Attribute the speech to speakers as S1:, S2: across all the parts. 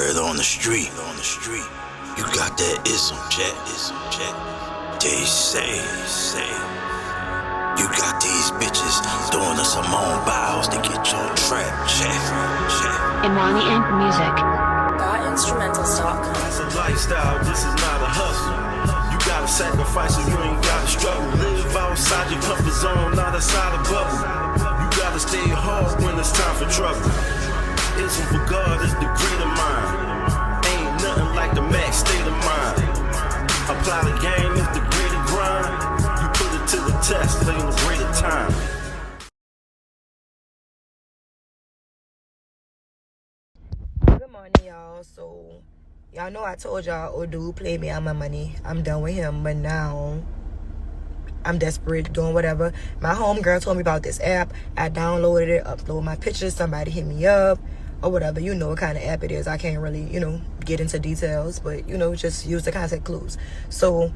S1: Word on the street. You got that ism check. They say. You got these bitches doing us some on bows to get your trap check.
S2: Imani Inc. Music.
S3: Got instrumental stock.
S4: It's a lifestyle, this is not a hustle. You gotta sacrifice or you ain't gotta struggle. Live outside your comfort zone, not outside a bubble. You gotta stay hard when it's time for trouble. Ism for God is the greater mind. Ain't nothing like the max state of mind. Apply the game is the greater grind. You put it to the test, play in the greater time.
S5: Good morning, y'all. So, y'all know I told y'all, old dude played me on my money. I'm done with him, but now I'm desperate, doing whatever. My homegirl told me about this app. I downloaded it, upload my pictures. Somebody hit me up or whatever. You know what kind of app it is. I can't really, get into details, but, just use the contact clues. So,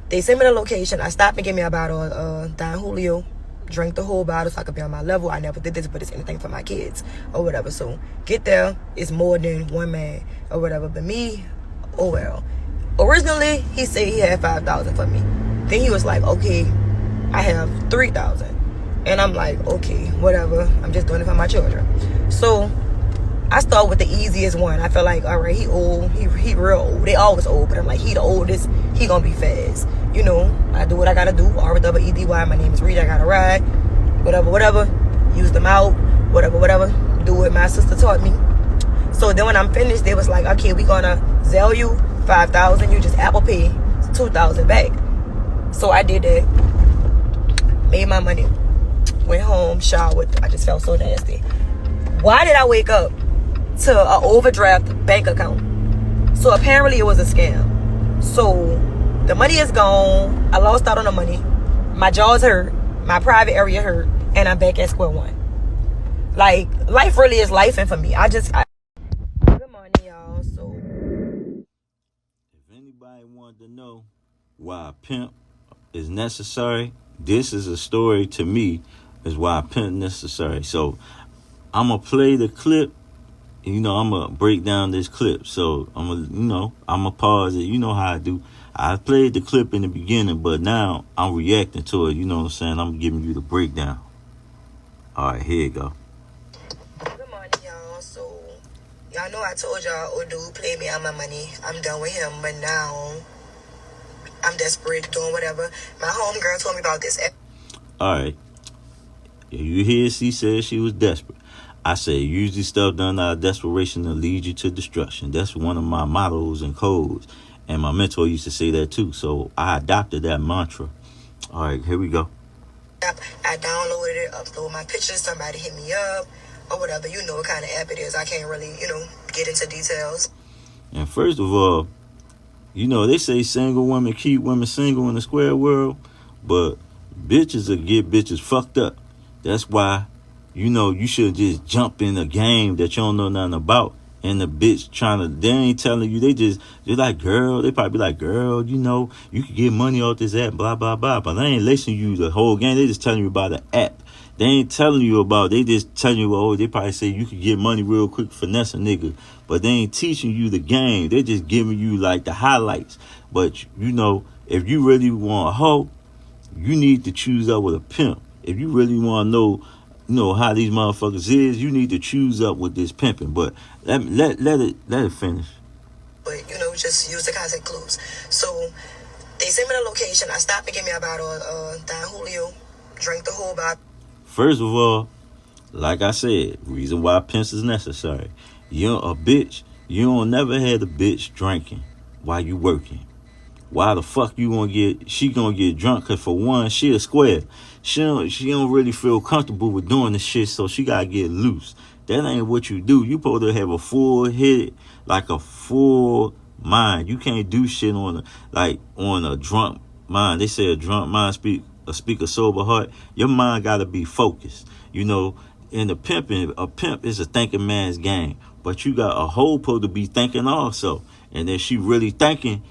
S5: they sent me the location. I stopped and gave me a bottle of Don Julio. Drink the whole bottle so I could be on my level. I never did this, but it's anything for my kids or whatever. So get there. It's more than one man or whatever. But me, oh well. Originally, he said he had $5,000 for me. Then he was like, okay, I have $3,000. And I'm like, okay, whatever. I'm just doing it for my children. So I start with the easiest one. I feel like, all right, he old. He real old. They always old, but I'm like, he the oldest. He gonna be fast. I do what I gotta do. R-E-E-D-Y. My name is Reed. I gotta ride. Whatever. Use them out. Whatever. Do what my sister taught me. So then when I'm finished, they was like, okay, we gonna sell you $5,000. You just Apple Pay $2,000 back. So I did that. Made my money. Went home, showered. I just felt so nasty. Why did I wake up to an overdraft bank account? So apparently it was a scam. So the money is gone. I lost out on the money. My jaws hurt. My private area hurt. And I'm back at square one. Like, life really is life. And for me, Good morning, y'all. So,
S1: If anybody wanted to know why Pimp is necessary, this is a story to me is why Pimp necessary. So I'm going to play the clip. I'm going to break down this clip. So I'm going to pause it. You know how I do. I played the clip in the beginning, but now I'm reacting to it. You know what I'm saying? I'm giving you the breakdown. All right, here you go.
S5: good morning, y'all. So, y'all know I told y'all, old dude played me on my money. I'm done with him, but now I'm desperate, doing whatever. My homegirl told me about this app.
S1: All right. You hear she said she was desperate. I say usually stuff done out of desperation to lead you to destruction. That's one of my mottos and codes. And my mentor used to say that too. So I adopted that mantra. All right, here we go.
S5: I downloaded it, upload my pictures. Somebody hit me up or whatever. You know what kind of app it is. I can't really, get into details.
S1: And first of all, they say single women keep women single in the square world. But bitches will get bitches fucked up. That's why, you should just jump in a game that you don't know nothing about. And the bitch they ain't telling you, they're like, girl, they probably be like, girl, you could get money off this app, blah, blah, blah. But they ain't listening to you the whole game. They just telling you about the app. They ain't telling you they just telling you, they probably say you could get money real quick, finesse a nigga. But they ain't teaching you the game. They just giving you like the highlights. But, if you really want a hoe, you need to choose up with a pimp. If you really want to know how these motherfuckers is, you need to choose up with this pimping. But let it finish.
S5: But, just use the contact clues. So, they sent me the location. I stopped and gave me a bottle of Don Julio. Drink the whole bottle.
S1: First of all, like I said, reason why pimps is necessary. You're a bitch. You don't never had a bitch drinking while you working. Why the fuck she gonna get drunk? Cause for one, she a square. She don't really feel comfortable with doing this shit, so she gotta get loose. That ain't what you do. You supposed to have a full head, like a full mind. You can't do shit on a drunk mind. They say a drunk mind speak a sober heart. Your mind gotta be focused. In the pimping, a pimp is a thinking man's game. But you got a hoe supposed to be thinking also. And then she really thinking,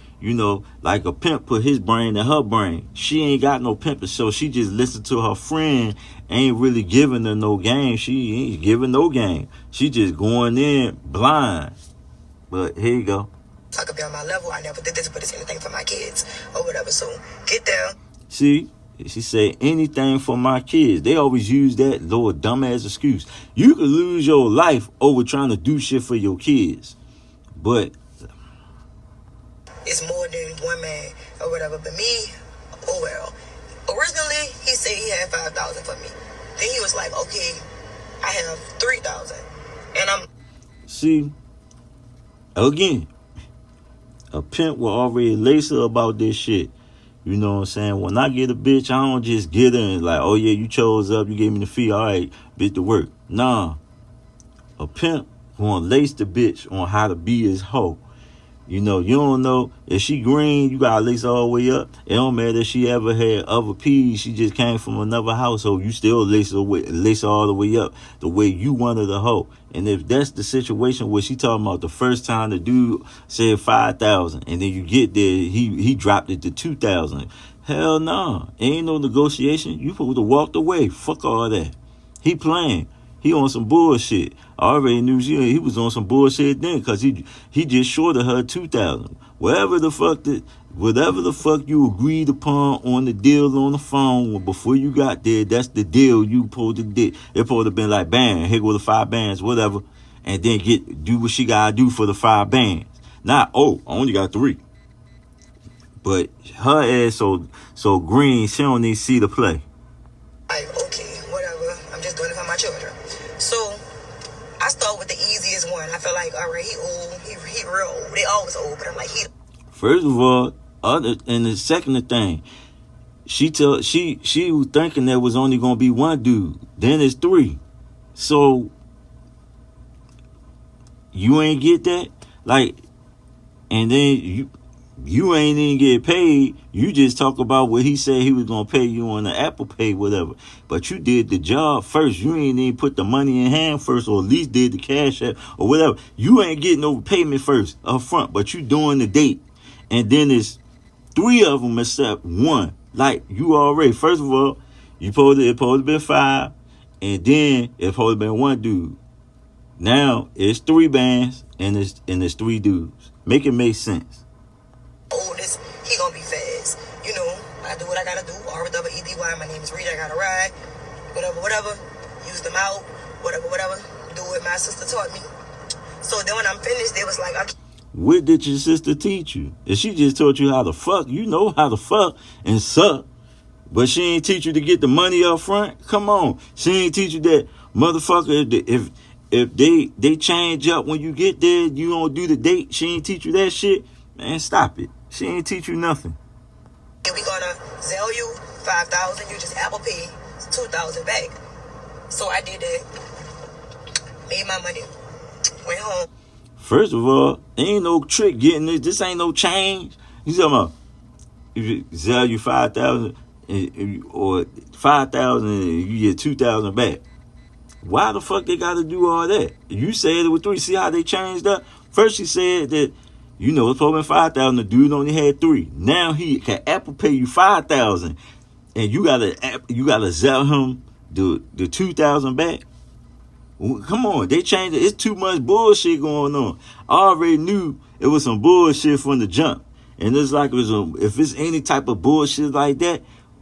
S1: like a pimp put his brain in her brain. She ain't got no pimping, so she just listen to her friend, ain't really giving her no game. She ain't giving no game. She just going in blind. But here you go.
S5: I could be on my level. I never did this, but it's anything for my kids or whatever. So get there.
S1: See, she said anything for my kids. They always use that little dumbass excuse. You could lose your life over trying to do shit for your kids. But
S5: it's more than one man or whatever. But me, oh well. Originally, he said he had 5,000 for me. Then he was like, okay, I have 3,000. And I'm...
S1: See, again, a pimp will already lace her about this shit. You know what I'm saying? When I get a bitch, I don't just get her and like, oh yeah, you chose up, you gave me the fee, all right, bitch to work. Nah, a pimp gonna lace the bitch on how to be his hoe. You know, you don't know if she green, you gotta lace her all the way up. It don't matter if she ever had other peas, she just came from another household. You still lace her all the way up the way you wanted the hoe. And if that's the situation where she talking about the first time the dude said 5,000 and then you get there, he dropped it to 2,000. Hell no, ain't no negotiation. You supposed to walk away. Fuck all that. He playing. He on some bullshit. I already knew he was on some bullshit then because he just shorted her 2,000. Whatever the fuck you agreed upon on the deal on the phone before you got there, that's the deal you supposed to did. It supposed to been like, bam, here go the 5 bands, whatever, and then do what she gotta do for the 5 bands. Not, oh, I only got 3. But her ass so green, she don't need to see the play.
S5: Like, okay, whatever. I'm just doing it for my children. So I start with the easiest one. I feel like, all right, he old, he real old. They always old, but I'm like, he.
S1: First of all, and the second thing, she was thinking there was only gonna be one dude. Then it's 3. So you ain't get that, like, and then you ain't even get paid. You just talk about what he said he was gonna pay you on the Apple Pay, whatever. But you did the job first. You ain't even put the money in hand first, or at least did the cash app or whatever. You ain't getting no payment first up front, but you doing the date. And then it's 3 of them except 1. Like, you already, first of all, it supposed to be 5, and then it supposed to be 1 dude. Now it's 3 bands and it's 3 dudes. Make it make sense.
S5: Oldest, he gonna be fast. You know, I do what I gotta do. RWEDY, my name is Rita, I gotta ride. Whatever. Use them out. Whatever. Do what my sister taught me. So then when I'm finished, they was like, okay.
S1: What did your sister teach you? If she just taught you how to fuck, you know how to fuck and suck. But she ain't teach you to get the money up front? Come on. She ain't teach you that, motherfucker, if they change up when you get there, you don't do the date, she ain't teach you that shit? Man, stop it. She ain't teach you nothing.
S5: We gonna sell you 5,000, you just Apple Pay 2,000 back. So I did that. Made my money. Went home.
S1: First of all, ain't no trick getting this. This ain't no change. You talking about if you sell you 5,000 or 5,000 and you get 2,000 back. Why the fuck they got to do all that? You said it was 3. See how they changed up? First she said that, you know, it's probably 5,000. The dude only had 3. Now he can Apple Pay you 5,000, and you gotta sell him the 2,000 back. Come on, they changed it. It's too much bullshit going on. I already knew it was some bullshit from the jump, and it's like if it's any type of bullshit like that,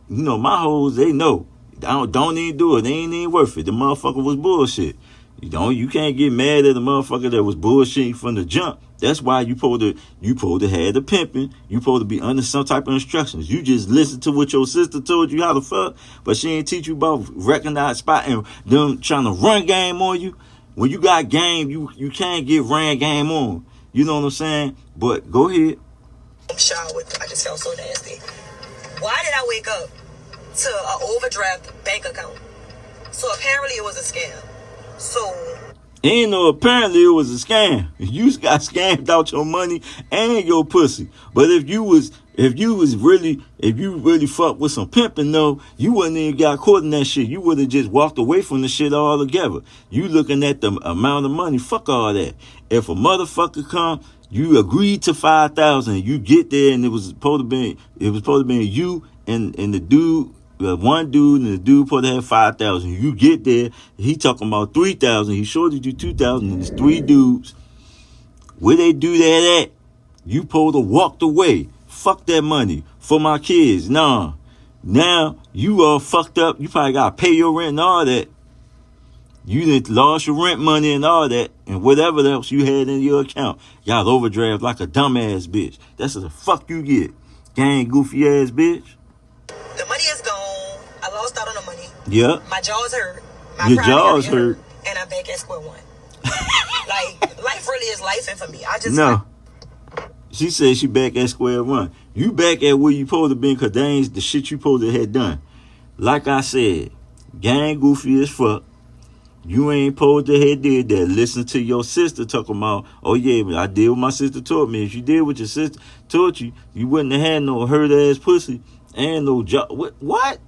S1: you know, my hoes, they know. Don't even do it. They ain't even worth it. The motherfucker was bullshit. You can't get mad at the motherfucker that was bullshitting from the jump. That's why you supposed to have the pimping. You supposed to be under some type of instructions. You just listen to what your sister told you how to fuck, but she ain't teach you about recognize spot and them trying to run game on you. When you got game, you can't get ran game on. You know what I'm saying? But go ahead.
S5: I'm showered. I just felt so nasty. Why did I wake up to an overdraft bank account? So apparently it was a scam. So
S1: ain't no apparently it was a scam. You got scammed out your money and your pussy. But if you really fucked with some pimping though, you wouldn't even got caught in that shit. You would have just walked away from the shit altogether. You looking at the amount of money, fuck all that. If a motherfucker come, you agreed to 5,000, you get there and it was supposed to be you and the dude. One dude and the dude supposed to have 5,000. You get there, he talking about 3,000. He shorted you 2,000 and it's 3 dudes. Where they do that at? You supposed to walk away. Fuck that money for my kids. Nah. Now you all fucked up. You probably gotta pay your rent and all that. You done lost your rent money and all that, and whatever else you had in your account. Y'all overdraft like a dumbass bitch. That's what the fuck you get. Gang goofy ass bitch.
S5: The money is gone. I lost out on the money.
S1: Yeah.
S5: My jaw's hurt. My
S1: Your
S5: pride
S1: jaw's
S5: area
S1: hurt.
S5: And I'm back at square one. Like, life really is life, and for me, I just...
S1: No. She said she back at square one. You back at where you supposed to be, because that ain't the shit you supposed to have done. Like I said, gang goofy as fuck. You ain't supposed to have did that. Listen to your sister talking about, oh yeah, but I did what my sister taught me. If you did what your sister taught you, you wouldn't have had no hurt ass pussy and no job. What?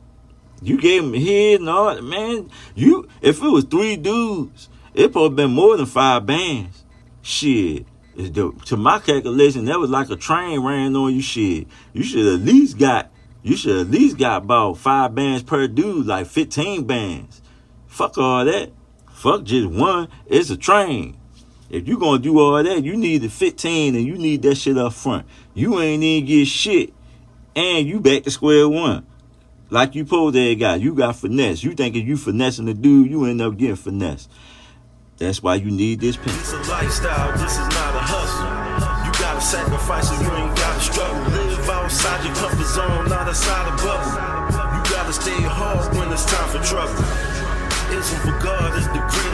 S1: You gave him head and all that, man. If it was 3 dudes, it probably been more than 5 bands. Shit. To my calculation, that was like a train ran on you. Shit. You should at least got about 5 bands per dude, like 15 bands. Fuck all that. Fuck just one. It's a train. If you gonna do all that, you need the 15 and you need that shit up front. You ain't even get shit. And you back to square one. Like you supposed to have got. You got finesse. You think if you finessing the dude, you end up getting finesse. That's why you need this pimp.
S4: It's a lifestyle, this is not a hustle. You gotta sacrifice and you ain't gotta struggle. Live outside your comfort zone, not outside the bubble. You gotta stay hard when it's time for trouble. Isn't for God, it's the grit